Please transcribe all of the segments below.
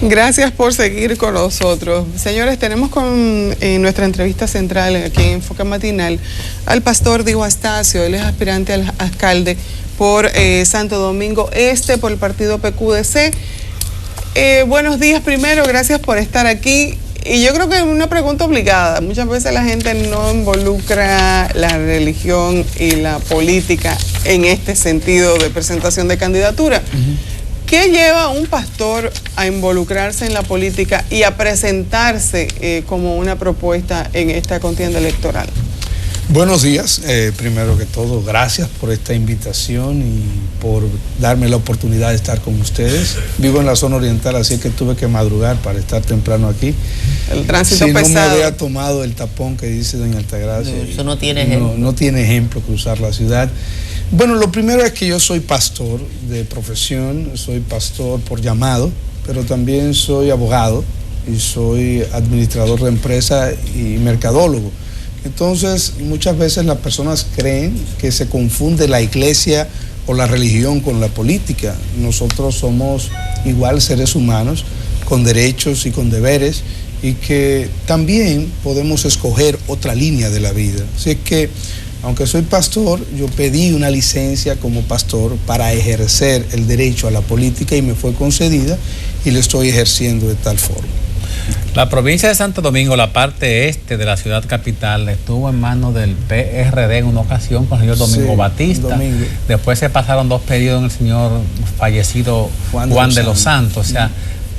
Gracias por seguir con nosotros. Señores, tenemos en nuestra entrevista central aquí en Enfoque Matinal al pastor Diego Astacio. Él es aspirante al alcalde por Santo Domingo Este, por el partido PQDC. Buenos días primero, gracias por estar aquí. Y yo creo que es una pregunta obligada. Muchas veces la gente no involucra la religión y la política en este sentido de presentación de candidatura. ¿Qué lleva a un pastor a involucrarse en la política y a presentarse como una propuesta en esta contienda electoral? Buenos días, primero que todo, gracias por esta invitación y por darme la oportunidad de estar con ustedes. Vivo en la zona oriental, así que tuve que madrugar para estar temprano aquí. El tránsito pesado. Si no me había tomado el tapón que dice doña Altagracia. Eso no tiene ejemplo. No tiene ejemplo cruzar la ciudad. Bueno, lo primero es que yo soy pastor de profesión, soy pastor por llamado, pero también soy abogado y soy administrador de empresa y mercadólogo. Entonces, muchas veces las personas creen que se confunde la iglesia o la religión con la política. Nosotros somos igual seres humanos, con derechos y con deberes, y que también podemos escoger otra línea de la vida. Así que, aunque soy pastor, yo pedí una licencia como pastor para ejercer el derecho a la política y me fue concedida y le estoy ejerciendo de tal forma. La provincia de Santo Domingo, la parte este de la ciudad capital, estuvo en manos del PRD en una ocasión con el señor Domingo Batista. Después se pasaron 2 periodos en el señor fallecido Juan de los Santos. O sea,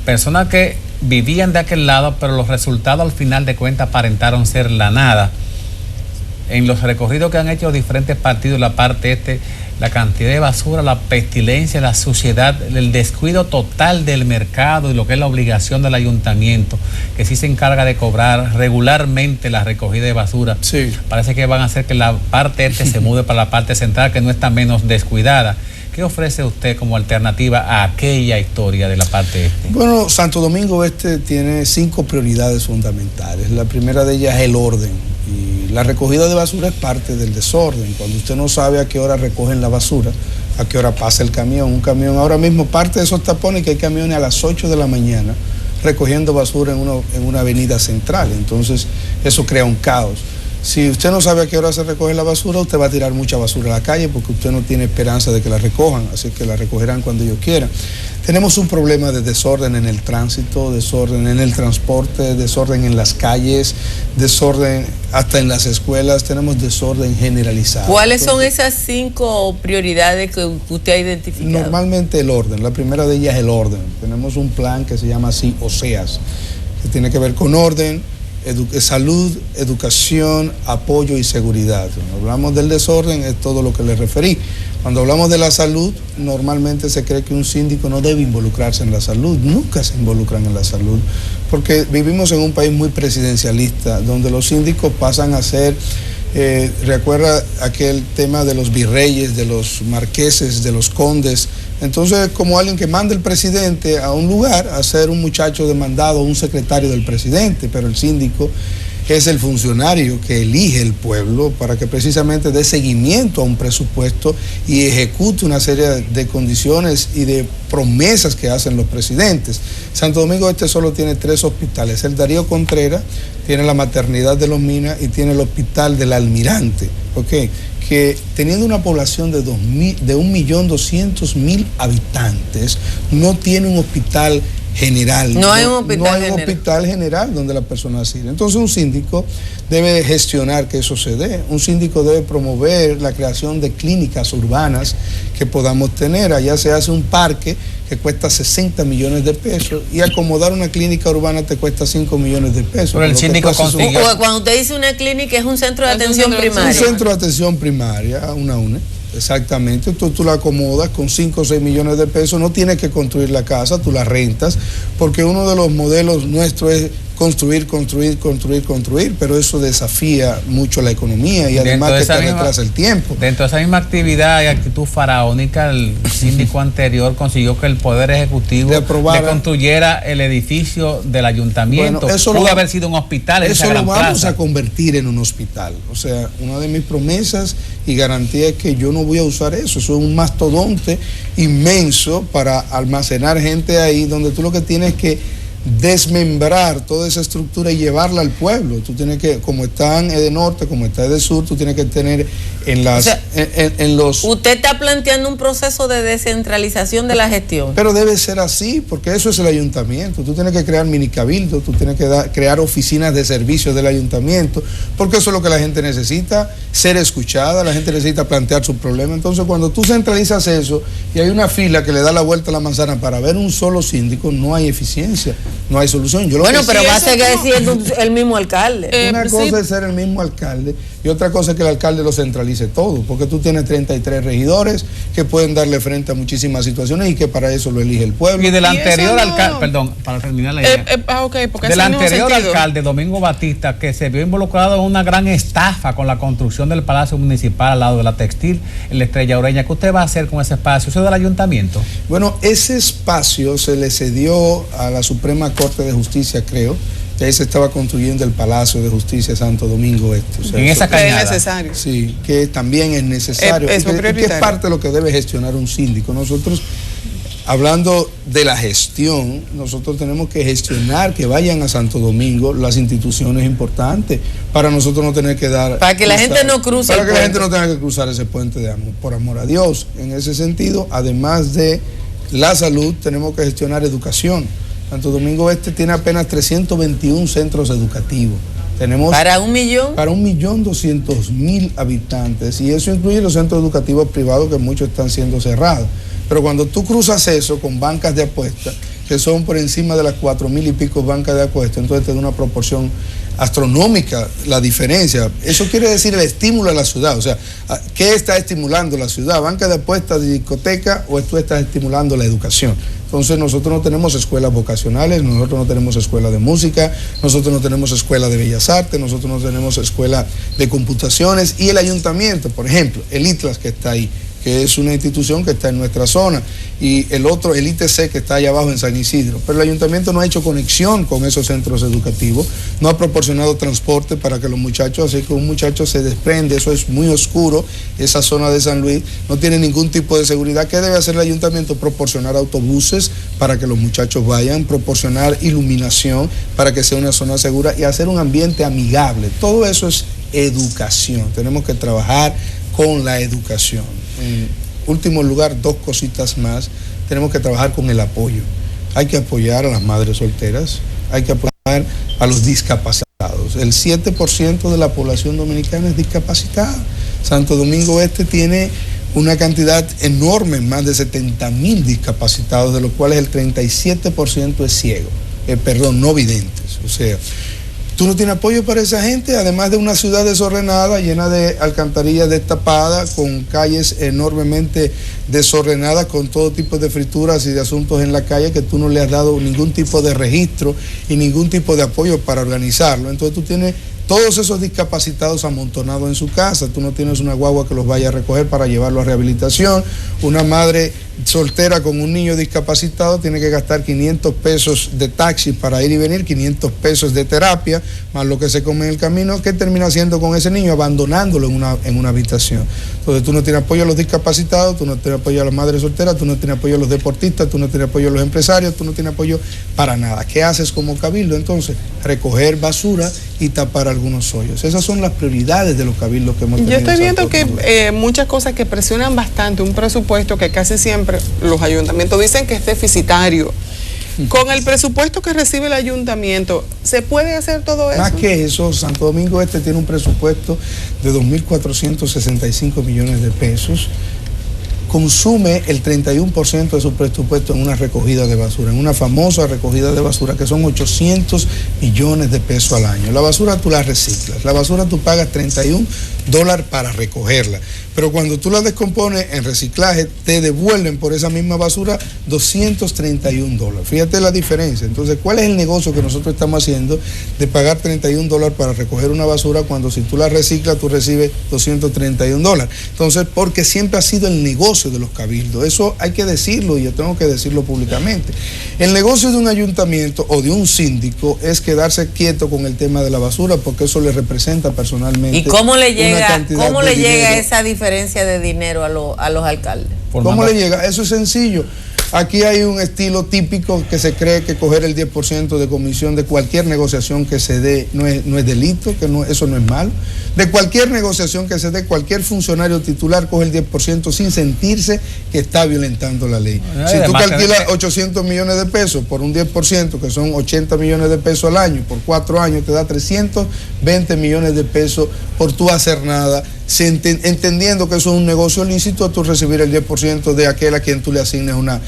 personas que vivían de aquel lado, pero los resultados al final de cuentas aparentaron ser la nada. En los recorridos que han hecho diferentes partidos, la parte este, la cantidad de basura, la pestilencia, la suciedad, el descuido total del mercado y lo que es la obligación del ayuntamiento, que sí se encarga de cobrar regularmente la recogida de basura. Sí. Parece que van a hacer que la parte este se mude para la parte central, que no está menos descuidada. ¿Qué ofrece usted como alternativa a aquella historia de la parte este? Bueno, Santo Domingo Este tiene 5 prioridades fundamentales. La primera de ellas es el orden. Y la recogida de basura es parte del desorden. Cuando usted no sabe a qué hora recogen la basura, a qué hora pasa el camión. Un camión ahora mismo, parte de esos tapones, que hay camiones a las 8 de la mañana recogiendo basura en una avenida central. Entonces, eso crea un caos. Si usted no sabe a qué hora se recoge la basura, usted va a tirar mucha basura a la calle porque usted no tiene esperanza de que la recojan, así que la recogerán cuando ellos quieran. Tenemos un problema de desorden en el tránsito, desorden en el transporte, desorden en las calles, desorden hasta en las escuelas, tenemos desorden generalizado. ¿Cuáles son esas 5 prioridades que usted ha identificado? Normalmente el orden, la primera de ellas es el orden. Tenemos un plan que se llama así, OSEAS, que tiene que ver con orden, salud, educación, apoyo y seguridad. Cuando hablamos del desorden es todo lo que les referí. Cuando hablamos de la salud, normalmente se cree que un síndico no debe involucrarse en la salud. Nunca se involucran en la salud, porque vivimos en un país muy presidencialista, donde los síndicos pasan a ser, recuerda aquel tema de los virreyes, de los marqueses, de los condes. Entonces, como alguien que manda el presidente a un lugar a ser un muchacho demandado, un secretario del presidente, pero el síndico es el funcionario que elige el pueblo para que precisamente dé seguimiento a un presupuesto y ejecute una serie de condiciones y de promesas que hacen los presidentes. Santo Domingo Este solo tiene 3 hospitales. El Darío Contreras tiene la maternidad de los Minas y tiene el hospital del Almirante, ¿ok? Que teniendo una población de 1.200.000 habitantes, no tiene un hospital general. No hay un hospital general donde las personas sirven. Entonces un síndico debe gestionar que eso se dé. Un síndico debe promover la creación de clínicas urbanas que podamos tener. Allá se hace un parque que cuesta 60 millones de pesos y acomodar una clínica urbana te cuesta 5 millones de pesos. Pero el síndico consiguió. Cuando usted dice una clínica, es un centro de atención primaria. Un centro de atención primaria, una UNE. Exactamente, tú la acomodas con 5 o 6 millones de pesos, no tienes que construir la casa, tú la rentas, porque uno de los modelos nuestros es construir, pero eso desafía mucho la economía y además que te retrasa el tiempo. Dentro de esa misma actividad y actitud faraónica, el síndico anterior consiguió que el Poder Ejecutivo le construyera el edificio del ayuntamiento. Bueno, pudo haber sido un hospital. Eso lo vamos a convertir en un hospital. O sea, una de mis promesas y garantía es que yo no voy a usar eso. Eso es un mastodonte inmenso para almacenar gente ahí, donde tú lo que tienes que desmembrar toda esa estructura y llevarla al pueblo. Tú tienes que, como está en de norte, como está de sur, tú tienes que tener en las, o sea, en los... Usted está planteando un proceso de descentralización de la gestión. Pero debe ser así, porque eso es el ayuntamiento. Tú tienes que crear mini cabildos, tú tienes que crear oficinas de servicios del ayuntamiento, porque eso es lo que la gente necesita, ser escuchada, la gente necesita plantear sus problemas. Entonces, cuando tú centralizas eso y hay una fila que le da la vuelta a la manzana para ver un solo síndico, no hay eficiencia. No hay solución. Bueno, pero va a seguir siendo el mismo alcalde. Una cosa es ser el mismo alcalde y otra cosa es que el alcalde lo centralice todo, porque tú tienes 33 regidores que pueden darle frente a muchísimas situaciones y que para eso lo elige el pueblo. Y del anterior alcalde, perdón, para terminar la idea, del anterior alcalde, Domingo Batista, que se vio involucrado en una gran estafa con la construcción del Palacio Municipal al lado de la Textil, en la Estrella Ureña. ¿Qué usted va a hacer con ese espacio? ¿Eso es del ayuntamiento? Bueno, ese espacio se le cedió a la Suprema Corte de Justicia, creo, que ahí se estaba construyendo el Palacio de Justicia Santo Domingo Este. O sea, en esa cañada. Es necesario. Sí, que también es necesario. Es que es parte de lo que debe gestionar un síndico. Nosotros, hablando de la gestión, nosotros tenemos que gestionar que vayan a Santo Domingo las instituciones importantes para nosotros no tener que dar... Para que la gente no cruce Para que la gente no tenga que cruzar ese puente de amor, por amor a Dios. En ese sentido, además de la salud, tenemos que gestionar educación. Santo Domingo Este tiene apenas 321 centros educativos. Tenemos ¿Para 1 millón? Para 1.200.000 habitantes. Y eso incluye los centros educativos privados, que muchos están siendo cerrados. Pero cuando tú cruzas eso con bancas de apuestas, que son por encima de las 4.000 y pico bancas de apuestas, entonces te da una proporción astronómica la diferencia. Eso quiere decir el estímulo a la ciudad. O sea, ¿qué está estimulando la ciudad? ¿Banca de apuestas, de discoteca, o tú estás estimulando la educación? Entonces nosotros no tenemos escuelas vocacionales, nosotros no tenemos escuela de música, nosotros no tenemos escuela de bellas artes, nosotros no tenemos escuela de computaciones. Y el ayuntamiento, por ejemplo, el ITLAS que está ahí, que es una institución que está en nuestra zona, y el otro, el ITC, que está allá abajo en San Isidro. Pero el ayuntamiento no ha hecho conexión con esos centros educativos, no ha proporcionado transporte para que los muchachos, así que un muchacho se desprende, eso es muy oscuro, esa zona de San Luis, no tiene ningún tipo de seguridad. ¿Qué debe hacer el ayuntamiento? Proporcionar autobuses para que los muchachos vayan, proporcionar iluminación para que sea una zona segura y hacer un ambiente amigable. Todo eso es educación, tenemos que trabajar con la educación. En último lugar, 2 cositas más, tenemos que trabajar con el apoyo. Hay que apoyar a las madres solteras, hay que apoyar a los discapacitados. El 7% de la población dominicana es discapacitada. Santo Domingo Este tiene una cantidad enorme, más de 70.000 discapacitados, de los cuales el 37% es ciego, no videntes. O sea, tú no tienes apoyo para esa gente, además de una ciudad desordenada, llena de alcantarillas destapadas, con calles enormemente desordenadas, con todo tipo de frituras y de asuntos en la calle, que tú no le has dado ningún tipo de registro y ningún tipo de apoyo para organizarlo. Entonces tú tienes todos esos discapacitados amontonados en su casa, tú no tienes una guagua que los vaya a recoger para llevarlo a rehabilitación, una madre soltera con un niño discapacitado tiene que gastar 500 pesos de taxi para ir y venir, 500 pesos de terapia, más lo que se come en el camino. ¿Qué termina haciendo con ese niño? Abandonándolo en una habitación. Entonces tú no tienes apoyo a los discapacitados, tú no tienes apoyo a las madres solteras, tú no tienes apoyo a los deportistas, tú no tienes apoyo a los empresarios, tú no tienes apoyo para nada. ¿Qué haces como cabildo? Entonces, recoger basura y tapar algunos hoyos. Esas son las prioridades de los cabildos que hemos tenido. Yo estoy viendo que muchas cosas que presionan bastante un presupuesto que casi siempre los ayuntamientos dicen que es deficitario. Con el presupuesto que recibe el ayuntamiento, ¿se puede hacer todo eso? Más que eso, Santo Domingo Este tiene un presupuesto de 2.465 millones de pesos, consume el 31% de su presupuesto en una recogida de basura, en una famosa recogida de basura que son 800 millones de pesos al año. La basura tú la reciclas, la basura tú pagas $31 para recogerla, pero cuando tú la descompones en reciclaje te devuelven por esa misma basura $231. Fíjate la diferencia. Entonces, ¿cuál es el negocio que nosotros estamos haciendo de pagar $31 para recoger una basura cuando si tú la reciclas tú recibes $231? Entonces, porque siempre ha sido el negocio de los cabildos. Eso hay que decirlo y yo tengo que decirlo públicamente. El negocio de un ayuntamiento o de un síndico es quedarse quieto con el tema de la basura porque eso le representa personalmente. ¿Y cómo le llega esa diferencia de dinero a los alcaldes? ¿Cómo le llega? Eso es sencillo. Aquí hay un estilo típico que se cree que coger el 10% de comisión de cualquier negociación que se dé no es delito, eso no es malo. De cualquier negociación que se dé, cualquier funcionario titular coge el 10% sin sentirse que está violentando la ley. Si tú calculas 800 millones de pesos por un 10%, que son 80 millones de pesos al año, por 4 años te da 320 millones de pesos por tú hacer nada, entendiendo que eso es un negocio lícito, tú recibir el 10% de aquel a quien tú le asignes una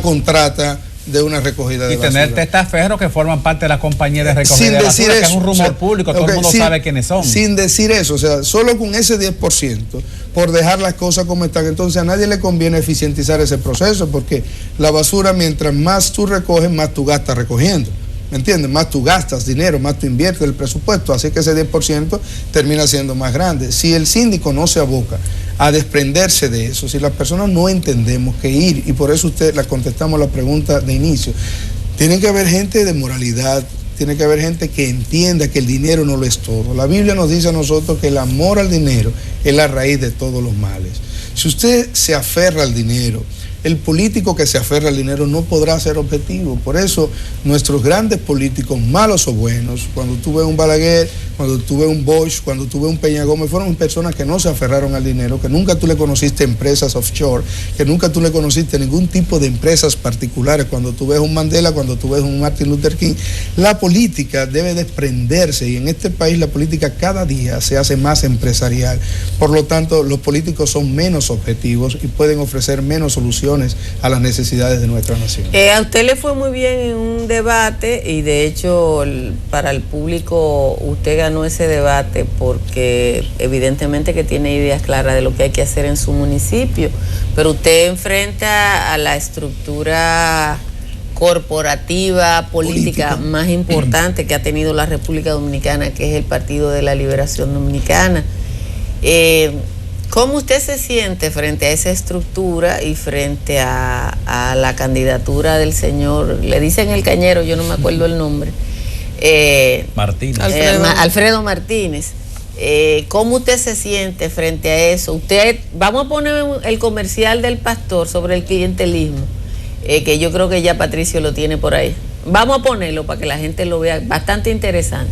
contrata de una recogida de basura. Y tener testaferros que forman parte de la compañía de recogida de basura, que es un rumor público, todo el mundo sabe quiénes son. Sin decir eso, o sea, solo con ese 10%, por dejar las cosas como están, entonces a nadie le conviene eficientizar ese proceso, porque la basura, mientras más tú recoges, más tú gastas recogiendo. ¿Me entiendes? Más tú gastas dinero, más tú inviertes el presupuesto, así que ese 10% termina siendo más grande. Si el síndico no se aboca a desprenderse de eso, si las personas no entendemos que ir, y por eso usted la contestamos la pregunta de inicio, tiene que haber gente de moralidad, tiene que haber gente que entienda que el dinero no lo es todo. La Biblia nos dice a nosotros que el amor al dinero es la raíz de todos los males. Si usted se aferra al dinero, el político que se aferra al dinero no podrá ser objetivo. Por eso nuestros grandes políticos, malos o buenos, cuando tú ves un Balaguer, cuando tú ves un Bosch, cuando tú ves un Peña Gómez, fueron personas que no se aferraron al dinero, que nunca tú le conociste empresas offshore, que nunca tú le conociste ningún tipo de empresas particulares. Cuando tú ves un Mandela, cuando tú ves un Martin Luther King, la política debe desprenderse, y en este país la política cada día se hace más empresarial. Por lo tanto, los políticos son menos objetivos y pueden ofrecer menos soluciones a las necesidades de nuestra nación. A usted le fue muy bien en un debate y de hecho para el público usted ganó ese debate porque evidentemente que tiene ideas claras de lo que hay que hacer en su municipio, pero usted enfrenta a la estructura corporativa, política más importante que ha tenido la República Dominicana, que es el Partido de la Liberación Dominicana. ¿Cómo usted se siente frente a esa estructura y frente a la candidatura del señor, le dicen el Cañero, yo no me acuerdo el nombre, Martínez. Alfredo Martínez? ¿Cómo usted se siente frente a eso? Vamos a poner el comercial del pastor sobre el clientelismo, que yo creo que ya Patricio lo tiene por ahí. Vamos a ponerlo para que la gente lo vea, bastante interesante.